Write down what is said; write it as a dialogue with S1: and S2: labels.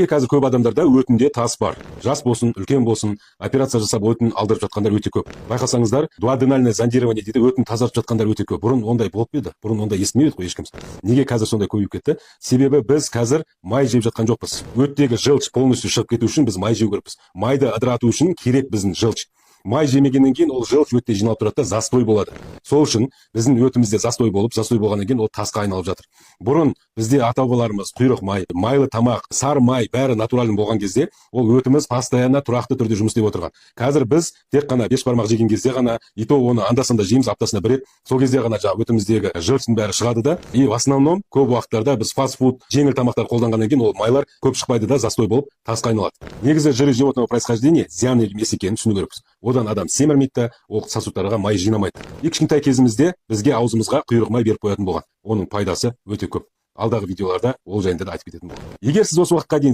S1: неге қазір көп адамдарда өтінде тас бар? Жас болсын, үлкен болсын, операция жасап өтін алдырып жатқандар өте көп. Байқасаңыздар, дуоденальное зондирование дейді, өтін тазартып жатқандар өте көп. Бұрын ондай болып еді. Бұрын ондай естімедік қой ешкім. Неге қазір сондай көбейіп кетті? Себебі біз қазір май жеп жатқан жоқпыз. Өттегі жылч полностью шығып кету үшін біз май жеу керекпіз. Майды ыдырату үшін керек біздің жылч. Май жемегеннен кейін ол жылч өтте жиналып тұрады да застой болады. Сол үшін біздің өтімізде застой болып, застой болғаннан кейін ол тасқа айналып жатыр. Бұрын бізде ата-бабаларымыз құйрық май, майлы тамақ, сары май бәрі натуральный болған кезде ол өтіміз постоянно тұрақты түрде жұмыс істеп отырған. Қазір біз тек қана беш бармақ жеген кезде ғана, и то оны анда-санда жейміз аптасына бір рет. Сол кезде ғана жаңағы өтіміздегі жылчтың бәрі шығады да, и в основном көп уақыттарда біз фастфуд, жеңіл тамақтар қолданғаннан кейін ол майлар көп шықпайды да, застой болып тасқа айналады. Негізі жиры животного происхождения зиян емес екенін түсіну керекпіз. Одан адам семірмейді да, ол сосудтарға май жинамайды. Кішкентай кезімізде бізге аузымызға құйрық май беріп қоятын болған. Оның пайдасы өте көп. Алдағы видеоларда ол жайында да айтып кететін болады. Егер сіз осы уақытқа дейін